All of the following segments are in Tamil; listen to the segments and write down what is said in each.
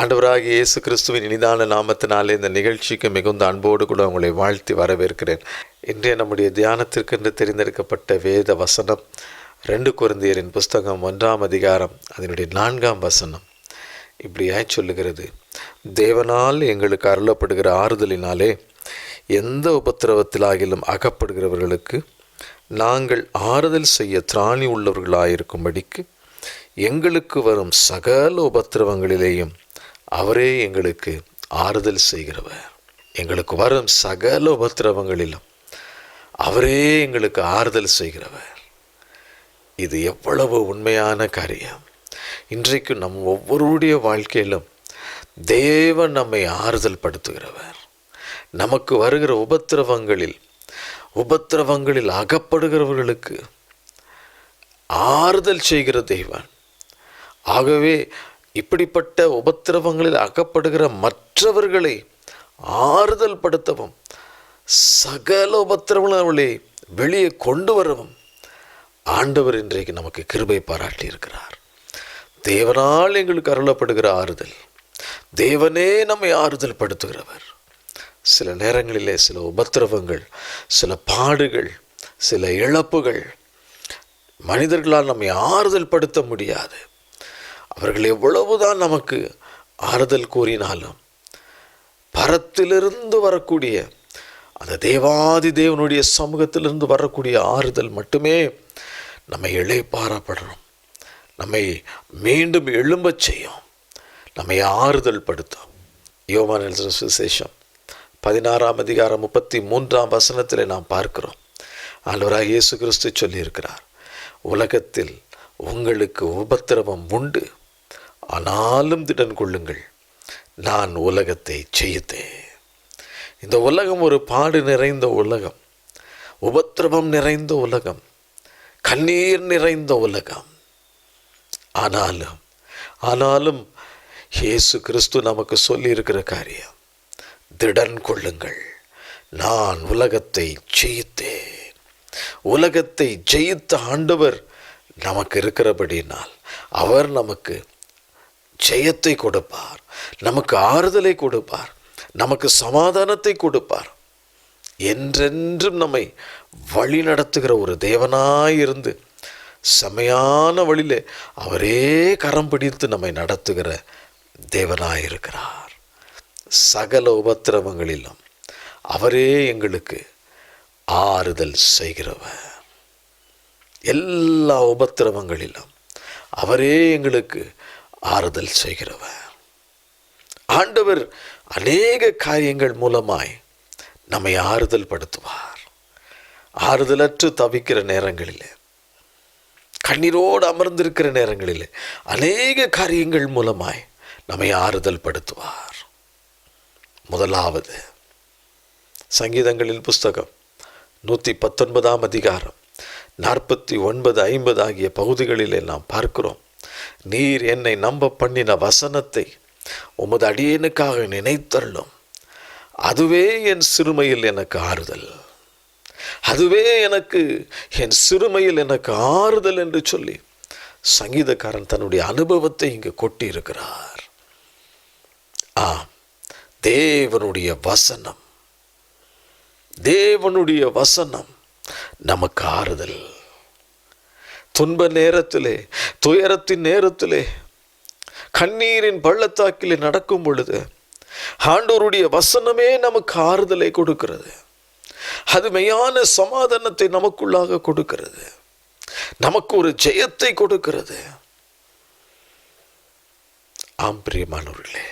ஆண்டவராகிய இயேசு கிறிஸ்துவின் இனிதான நாமத்தினாலே இந்த நிகழ்ச்சிக்கு மிகுந்த அன்போடு கூட உங்களை வாழ்த்தி வரவேற்கிறேன். இன்றைய நம்முடைய தியானத்திற்கென்று தெரிந்தெடுக்கப்பட்ட வேத வசனம் 2 கொரிந்தியரின் புஸ்தகம் 1ஆம் அதிகாரம் அதனுடைய 4ஆம் வசனம் இப்படியாய் சொல்லுகிறது. தேவனால் எங்களுக்கு அருளப்படுகிற ஆறுதலினாலே எந்த உபத்திரவத்திலாகிலும் அகப்படுகிறவர்களுக்கு நாங்கள் ஆறுதல் செய்ய திராணி உள்ளவர்களாயிருக்கும்படிக்கு எங்களுக்கு வரும் சகல உபத்திரவங்களிலேயும் அவரே எங்களுக்கு ஆறுதல் செய்கிறவர். எங்களுக்கு வரும் சகல உபத்திரவங்களிலும் அவரே எங்களுக்கு ஆறுதல் செய்கிறவர். இது எவ்வளவு உண்மையான காரியம்! இன்றைக்கு நம் ஒவ்வொருடைய வாழ்க்கையிலும் தேவன் நம்மை ஆறுதல் படுத்துகிறவர். நமக்கு வருகிற உபத்திரவங்களில் அகப்படுகிறவர்களுக்கு ஆறுதல் செய்கிற தேவன். ஆகவே இப்படிப்பட்ட உபத்திரவங்களில் அகப்படுகிற மற்றவர்களை ஆறுதல் படுத்தவும் சகல உபத்திரவங்களை வெளியே கொண்டு வரவும் ஆண்டவர் இன்றைக்கு நமக்கு கிருபை பாராட்டி இருக்கிறார். தேவனால் எங்களுக்கு அருளப்படுகிற ஆறுதல், தேவனே நம்மை ஆறுதல் படுத்துகிறவர். சில நேரங்களிலே சில உபத்திரவங்கள், சில பாடுகள், சில இழப்புகள் மனிதர்களால் நம்மை ஆறுதல் படுத்த முடியாது. அவர்கள் எவ்வளவுதான் நமக்கு ஆறுதல் கூறினாலும் பரத்திலிருந்து வரக்கூடிய அந்த தேவாதி தேவனுடைய சமூகத்திலிருந்து வரக்கூடிய ஆறுதல் மட்டுமே நம்மை இளைப்பாறப்படணும், நம்மை மீண்டும் எழும்பச் செய்யும், நம்மை ஆறுதல் படுத்தும். யோவான் எழுதின சுவிசேஷம் 16ஆம் அதிகாரம் 33ஆம் வசனத்தில் நாம் பார்க்கிறோம். ஆண்டவராகிய இயேசு கிறிஸ்து சொல்லியிருக்கிறார், உலகத்தில் உங்களுக்கு உபத்திரவம் உண்டு, ஆனாலும் திடன் கொள்ளுங்கள், நான் உலகத்தை ஜெயித்தேன். இந்த உலகம் ஒரு பாடு நிறைந்த உலகம், உபத்திரவம் நிறைந்த உலகம், கண்ணீர் நிறைந்த உலகம். ஆனாலும் இயேசு கிறிஸ்து நமக்கு சொல்லியிருக்கிற காரியம், திடன் கொள்ளுங்கள், நான் உலகத்தை ஜெயித்தேன். உலகத்தை ஜெயித்த ஆண்டவர் நமக்கு இருக்கிறபடினால் அவர் நமக்கு ஜெயத்தை கொடுப்பார், நமக்கு ஆறுதலை கொடுப்பார், நமக்கு சமாதானத்தை கொடுப்பார். என்றென்றும் நம்மை வழி நடத்துகிற ஒரு தேவனாயிருந்து செமையான வழியிலே அவரே கரம் பிடித்து நம்மை நடத்துகிற தேவனாயிருக்கிறார். சகல உபத்திரவங்களிலும் அவரே எங்களுக்கு ஆறுதல் செய்கிறவர். எல்லா உபத்திரவங்களிலும் அவரே எங்களுக்கு ஆறுதல் செய்கிறவர். ஆண்டவர் அநேக காரியங்கள் மூலமாய் நம்மை ஆறுதல் படுத்துவார். ஆறுதலற்று தவிக்கிற நேரங்களில், கண்ணீரோடு அமர்ந்திருக்கிற நேரங்களில் அநேக காரியங்கள் மூலமாய் நம்மை ஆறுதல் படுத்துவார். முதலாவது, சங்கீதங்களின் புஸ்தகம் 119ஆம் அதிகாரம் 49, 50 ஆகிய பகுதிகளிலே நாம் பார்க்கிறோம். நீர் என்னை நம்ப பண்ணின வசனத்தை உமது அடியேனுக்காக நினைத்தருளும், அதுவே என் சிறுமையில் எனக்கு ஆறுதல், அதுவே எனக்கு என் சிறுமையில் எனக்கு ஆறுதல் என்று சொல்லி சங்கீதக்காரன் தன்னுடைய அனுபவத்தை இங்கு கொட்டி இருக்கிறார். தேவனுடைய வசனம் நமக்கு ஆறுதல். துன்ப நேரத்திலே, துயரத்தின் நேரத்திலே, கண்ணீரின் பள்ளத்தாக்கிலே நடக்கும் பொழுது ஆண்டவருடைய வசனமே நமக்கு ஆறுதலை கொடுக்கிறது. அது மெய்யான சமாதானத்தை நமக்குள்ளாக கொடுக்கிறது, நமக்கு ஒரு ஜெயத்தை கொடுக்கிறது. ஆம் பிரியமானவர்களே,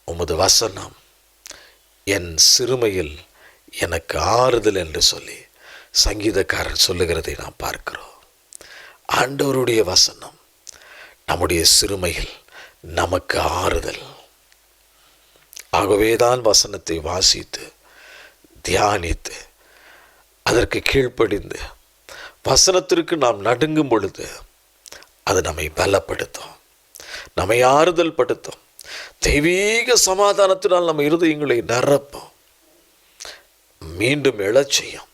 உமது வசனம் என் சிறுமையில் எனக்கு ஆறுதல் என்று சொல்லி சங்கீதக்காரன் சொல்லுகிறதை நாம் பார்க்கிறோம். ஆண்டவருடைய வசனம் நம்முடைய சிறுமையில் நமக்கு ஆறுதல். ஆகவேதான் வசனத்தை வாசித்து தியானித்து அதற்கு கீழ்ப்படிந்து வசனத்திற்கு நாம் நடுங்கும் பொழுது அது நம்மை பலப்படுத்தும், நம்மை ஆறுதல் படுத்தும், தெய்வீக சமாதானத்தினால் நம்ம இருதயங்களை நிரப்பும், மீண்டும் எழச் செய்யும்,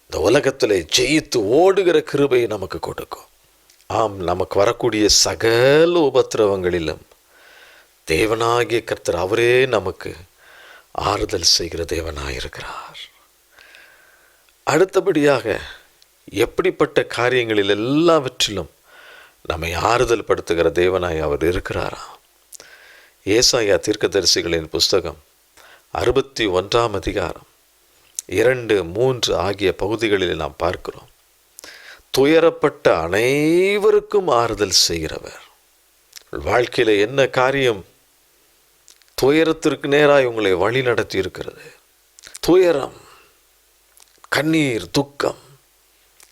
இந்த உலகத்தில் ஜெயித்து ஓடுகிற கிருபையை நமக்கு கொடுக்கும். ஆம், நமக்கு வரக்கூடிய சகல உபத்திரவங்களிலும் தேவனாகிய கர்த்தர் அவரே நமக்கு ஆறுதல் செய்கிற தேவனாயிருக்கிறார். அடுத்தபடியாக எப்படிப்பட்ட காரியங்களில் எல்லாவற்றிலும் நம்மை ஆறுதல் படுத்துகிற தேவனாய் அவர் இருக்கிறாரா? ஏசாயா தீர்க்கதரிசிகளின் புஸ்தகம் 61 அதிகாரம் 2, 3 ஆகிய பகுதிகளில் நாம் பார்க்கிறோம். துயரப்பட்ட அனைவருக்கும் ஆறுதல் செய்கிறவர். வாழ்க்கையில் என்ன காரியம் துயரத்திற்கு நேராக உங்களை வழி நடத்தி இருக்கிறது? துயரம், கண்ணீர், துக்கம்,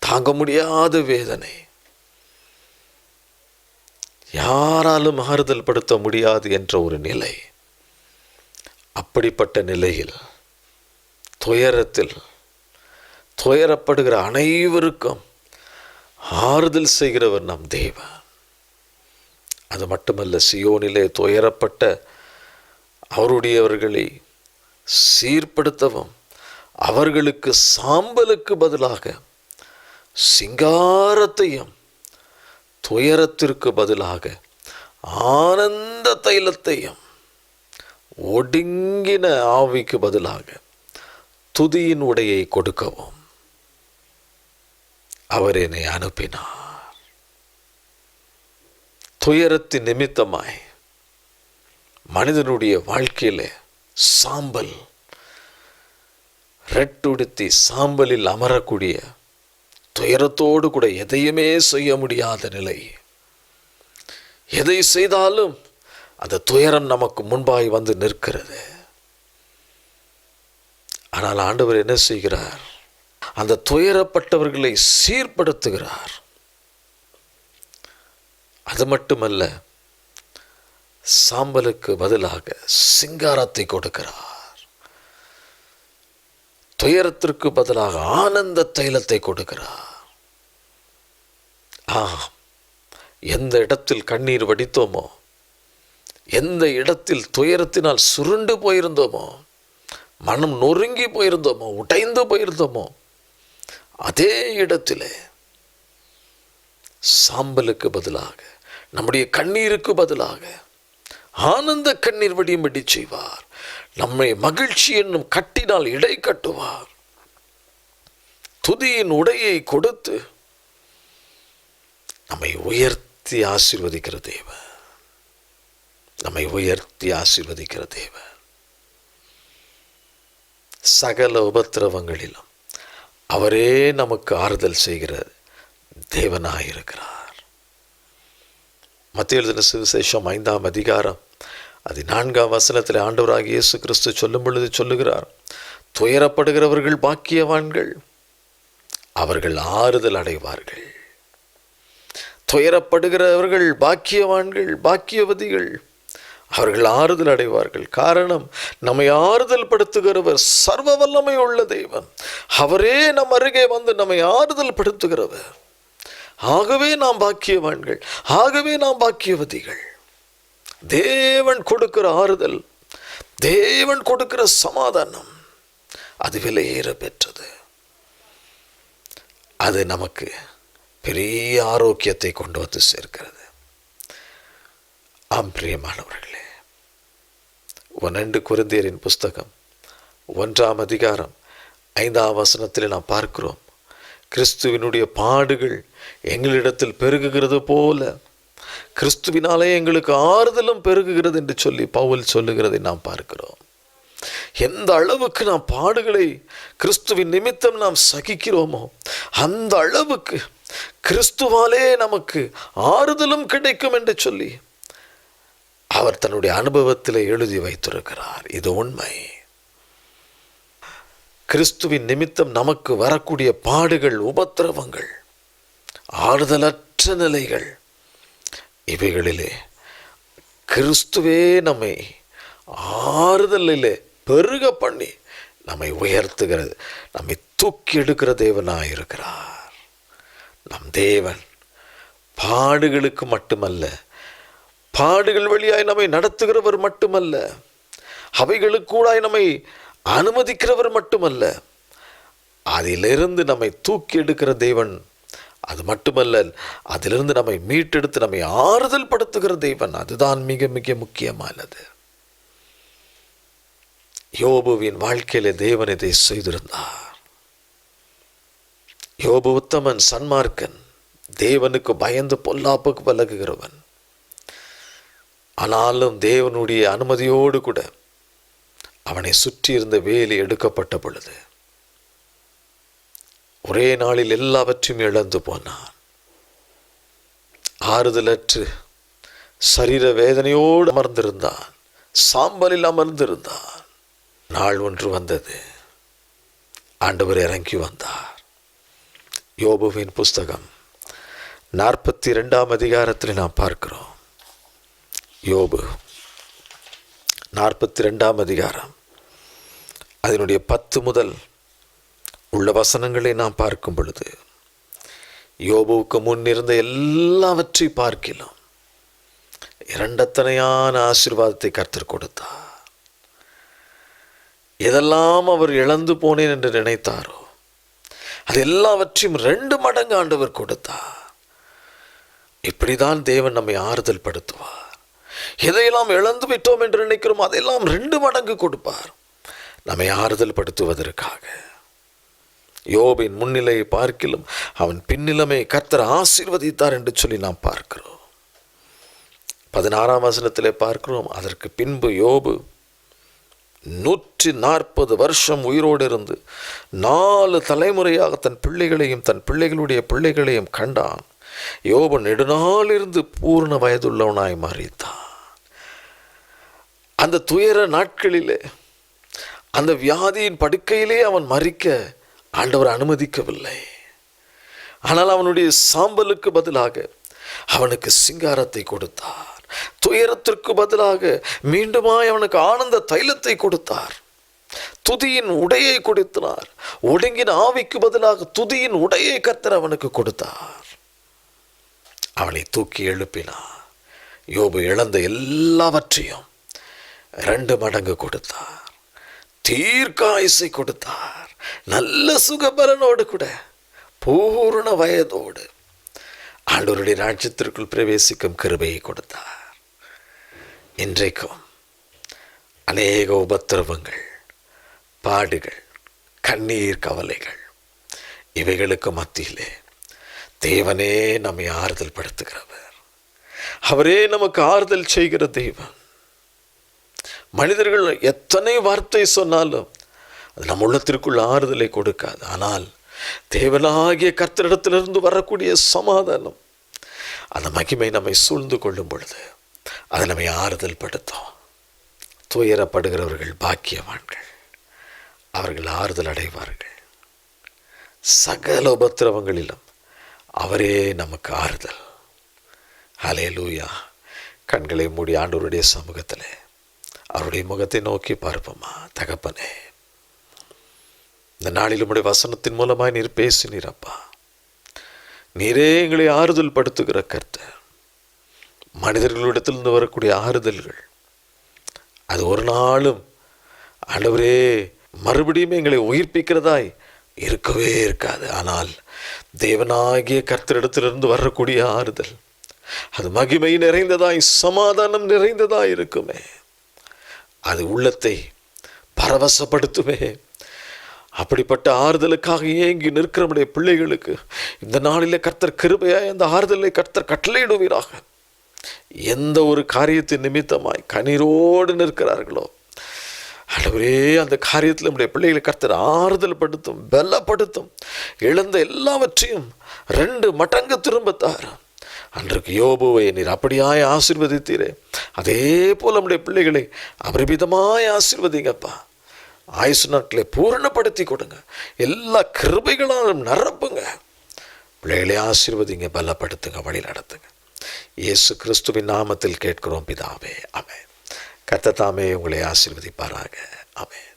தாங்க முடியாத வேதனை, யாராலும் ஆறுதல் படுத்த முடியாது என்ற ஒரு நிலை. அப்படிப்பட்ட நிலையில் துயரத்தில் துயரப்படுகிற அனைவருக்கும் ஆறுதல் செய்கிறவர் நம் தேவன். அது மட்டுமல்ல, சியோனிலே துயரப்பட்ட அவருடையவர்களை சீர்படுத்தவும் அவர்களுக்கு சாம்பலுக்கு பதிலாக சிங்காரத்தையும் துயரத்திற்கு பதிலாக ஆனந்த தைலத்தையும் ஒடுங்கின ஆவிக்கு பதிலாக துதியின் உடையை கொடுக்கவும் அவர் என்னை அனுப்பினார். துயரத்தின் நிமித்தமாய் மனிதனுடைய வாழ்க்கையில சாம்பல், ரெட்டுடுத்தி சாம்பலில் அமரக்கூடிய, துயரத்தோடு கூட எதையுமே செய்ய முடியாத நிலை. எதை செய்தாலும் அந்த துயரம் நமக்கு முன்பாய் வந்து நிற்கிறது. ஆனால் ஆண்டவர் என்ன செய்கிறார்? அந்த துயரப்பட்டவர்களை சீர்படுத்துகிறார். அது மட்டுமல்ல, சாம்பலுக்கு பதிலாக சிங்காரத்தை கொடுக்கிறார். துயரத்திற்கு பதிலாக ஆனந்த தைலத்தை கொடுக்கிறார். எந்த இடத்தில் கண்ணீர் வடித்தோமோ, எந்த இடத்தில் துயரத்தினால் சுருண்டு போயிருந்தோமோ, மனம் நொறுங்கி போயிருந்தோமோ, உடைந்து போயிருந்தோமோ, அதே இடத்திலே சாம்பலுக்கு பதிலாக, நம்முடைய கண்ணீருக்கு பதிலாக ஆனந்த கண்ணீர் வடியும்படி செய்வார். நம்மை மகிழ்ச்சி என்னும் கட்டினால் இடை கட்டுவார். துதியின் உடையை கொடுத்து நம்மை உயர்த்தி ஆசீர்வதிக்கிற தேவன். நம்மை உயர்த்தி ஆசீர்வதிக்கிற தேவன். சகல உபத்திரவங்களிலும் அவரே நமக்கு ஆறுதல் செய்கிற தேவனாயிருக்கிறார். மத்தேயு எழுதின சுவிசேஷம் 5 அதிகாரம் 14 ஆண்டவராகிய இயேசு கிறிஸ்து சொல்லும் பொழுது சொல்லுகிறார், துயரப்படுகிறவர்கள் பாக்கியவான்கள், அவர்கள் ஆறுதல் அடைவார்கள். துயரப்படுகிறவர்கள் பாக்கியவான்கள், பாக்கியவதிகள், அவர்கள் ஆறுதல் அடைவார்கள். காரணம், நம்மை ஆறுதல் படுத்துகிறவர் சர்வ வல்லமை உள்ள தேவன். அவரே நம் அருகே வந்து நம்மை ஆறுதல் படுத்துகிறவர். ஆகவே நாம் பாக்கியவான்கள், ஆகவே நாம் பாக்கியவதிகள். தேவன் கொடுக்கிற ஆறுதல், தேவன் கொடுக்கிற சமாதானம், அது விலையேற பெற்றது. அது நமக்கு பெரிய ஆரோக்கியத்தை கொண்டு வந்து சேர்க்கிறது. ஆம் பிரியமானவர்களே, 1 கொரிந்தியரின் புஸ்தகம் 1 அதிகாரம் 5 நாம் பார்க்கிறோம், கிறிஸ்துவினுடைய பாடுகள் எங்களிடத்தில் பெருகுகிறது போல கிறிஸ்துவினாலே எங்களுக்கு ஆறுதலும் பெருகுகிறது என்று சொல்லி பவுல் சொல்லுகிறதை நாம் பார்க்கிறோம். எந்த அளவுக்கு நாம் பாடுகளை கிறிஸ்துவின் நிமித்தம் நாம் சகிக்கிறோமோ, அந்த அளவுக்கு கிறிஸ்துவாலே நமக்கு ஆறுதலும் கிடைக்கும் என்று சொல்லி அவர் தன்னுடைய அனுபவத்தில் எழுதி வைத்திருக்கிறார். இது உண்மை. கிறிஸ்துவின் நிமித்தம் நமக்கு வரக்கூடிய பாடுகள், உபத்திரவங்கள், ஆறுதலற்ற நிலைகள், இவைகளிலே கிறிஸ்துவே நம்மை ஆறுதலிலே பெருக பண்ணி நம்மை உயர்த்துகிறது, நம்மை தூக்கி எடுக்கிற தேவனாயிருக்கிறார். நம் தேவன் பாடுகளுக்கு மட்டுமல்ல, பாடுகள் வழியாய் நம்மை நடத்துகிறவர் மட்டுமல்ல, அவைகளுக்கூடாய் நம்மை அனுமதிக்கிறவர் மட்டுமல்ல, அதிலிருந்து நம்மை தூக்கி எடுக்கிற தேவன், அது மட்டுமல்ல, அதிலிருந்து நம்மை மீட்டெடுத்து நம்மை ஆறுதல் படுத்துகிற தேவன். அதுதான் மிக மிக முக்கியமானது. யோபுவின் வாழ்க்கையில தேவன் இதை செய்திருந்தார். யோபு உத்தமன், சன்மார்க்கன், தேவனுக்கு பயந்து பொல்லாப்புக்கு விலகுகிறவன். ஆனாலும் தேவனுடைய அனுமதியோடு கூட அவனை சுற்றி இருந்த வேலி எடுக்கப்பட்ட பொழுது ஒரே நாளில் எல்லாவற்றையும் இழந்து போனான். ஆறுதலற்று சரீர வேதனையோடு அமர்ந்திருந்தான், சாம்பலில் அமர்ந்திருந்தான். நாள் ஒன்று வந்தது, ஆண்டவர் இறங்கி வந்தார். யோபுவின் புஸ்தகம் 42ஆம் அதிகாரத்தில் நாம் பார்க்கிறோம். யோபு 42ஆம் அதிகாரம் அதனுடைய 10 முதல் உள்ள வசனங்களை நாம் பார்க்கும் பொழுது, யோபுவுக்கு முன்னிருந்த எல்லாவற்றை பார்க்கிலும் இரண்டத்தனையான ஆசீர்வாதத்தை கர்த்தர் கொடுத்தார். எதெல்லாம் அவர் இழந்து போனேன் என்று நினைத்தாரோ அது எல்லாவற்றையும் 2 மடங்கு ஆண்டவர் கொடுத்தார். இப்படிதான் தேவன் நம்மை ஆறுதல் படுத்துவார். எதையெல்லாம் இழந்து விட்டோம் என்று நினைக்கிறோம் அதையெல்லாம் 2 மடங்கு கொடுப்பார், நம்மை ஆறுதல் படுத்துவதற்காக. யோபின் முன்னிலையை பார்க்கிலும் அவன் பின்னிலைமை கர்த்தர் ஆசீர்வதித்தார் என்று சொல்லி நாம் பார்க்கிறோம். 16ஆம் வசனத்திலே பார்க்கிறோம், அதற்கு பின்பு யோபு 140 வருஷம் உயிரோடு இருந்து 4 தலைமுறையாக தன் பிள்ளைகளையும் தன் பிள்ளைகளுடைய பிள்ளைகளையும் கண்டான். யோபு நெடுநாள் இருந்து பூர்ண வயதுள்ளவனாய் மாறித்தான். அந்த துயர நாட்களிலே, அந்த வியாதியின் படுக்கையிலே அவன் மரிக்க ஆண்டவர் அனுமதிக்கவில்லை. ஆனால் அவனுடைய சாம்பலுக்கு பதிலாக அவனுக்கு சிங்காரத்தை கொடுத்தார். துயரத்திற்கு பதிலாக மீண்டுமாய் அவனுக்கு ஆனந்த தைலத்தை கொடுத்தார். துதியின் உடையை கொடுத்தார். ஒடுங்கின ஆவிக்கு பதிலாக துதியின் உடையை கர்த்தர் அவனுக்கு கொடுத்தார். அவனை தூக்கி எழுப்பினார். யோபு இழந்த எல்லாவற்றையும் 2 மடங்கு கொடுத்தார். தீர்க்காயுசை கொடுத்தார். நல்ல சுகபலனோடு கூட பூர்ண வயதோடு ஆண்டவருடைய ராஜ்யத்திற்குள் பிரவேசிக்கும் கிருபையை கொடுத்தார். இன்றைக்கும் அநேக உபத்திரவங்கள், பாடுகள், கண்ணீர், கவலைகள், இவைகளுக்கு மத்தியிலே தேவனே நம்மை ஆறுதல் படுத்துகிறவர். அவரே நமக்கு ஆறுதல் செய்கிற தெய்வம். மனிதர்கள் எத்தனை வார்த்தை சொன்னாலும் அது நம் உள்ளத்திற்குள் ஆறுதலை கொடுக்காது. ஆனால் தேவனாகிய கர்த்தரிடத்திலிருந்து வரக்கூடிய சமாதானம், அந்த மகிமை நம்மை சூழ்ந்து கொள்ளும் பொழுது அது நம்மை ஆறுதல் படுத்தும். துயரப்படுகிறவர்கள் பாக்கியவான்கள், அவர்கள் ஆறுதல் அடைவார்கள். சகல உபத்திரவங்களிலும் அவரே நமக்கு ஆறுதல். ஹல்லேலூயா. கண்களை மூடி ஆண்டவருடைய சமூகத்தில் அவருடைய முகத்தை நோக்கி பார்ப்போமா. தகப்பனே, இந்த நாளில் உம்முடைய வசனத்தின் மூலமாய் நீர் பேசினீரப்பா. நீரே எங்களை ஆறுதல் படுத்துகிற கர்த்தர். மனிதர்களிடத்திலிருந்து வரக்கூடிய ஆறுதல்கள் அது ஒரு நாளும் ஆண்டவரே மறுபடியும் எங்களை உயிர்ப்பிக்கிறதாய் இருக்கவே இருக்காது. ஆனால் தேவனாகிய கர்த்தரிடத்திலிருந்து வரக்கூடிய ஆறுதல் அது மகிமை நிறைந்ததாய், சமாதானம் நிறைந்ததாய் இருக்குமே. அது உள்ளத்தை பரவசப்படுத்துமே. அப்படிப்பட்ட ஆறுதலுக்காக ஏங்கி நிற்கிற நம்முடைய பிள்ளைகளுக்கு இந்த நாளிலே கர்த்தர் கிருபையாய் அந்த ஆறுதலை கர்த்தர் கட்டளையிடுவீராக. எந்த ஒரு காரியத்தின் நிமித்தமாய் கண்ணீரோடு நிற்கிறார்களோ ஆண்டவரே, அந்த காரியத்தில் நம்முடைய பிள்ளைகளை கர்த்தர் ஆறுதல் படுத்தும், பலப்படுத்தும். இழந்த எல்லாவற்றையும் 2 மடங்கு திரும்பத்தார். அன்றைக்கு யோபுவை நீர் அப்படியாய் ஆசீர்வதித்தீரே, அதே போல் நம்முடைய பிள்ளைகளை அபரிமிதமாய் ஆசீர்வதிங்கப்பா. ஆயுசு நாட்களை பூரணப்படுத்தி கொடுங்க. எல்லா கிருபைகளாலும் நிரப்புங்க. பிள்ளைகளை ஆசீர்வதிங்க, பலப்படுத்துங்க, வழி நடத்துங்க. இயேசு கிறிஸ்துவின் நாமத்தில் கேட்கிறோம் பிதாவே, ஆமென். கர்த்தர் தாமே உங்களை ஆசீர்வதிப்பாராக. ஆமென்.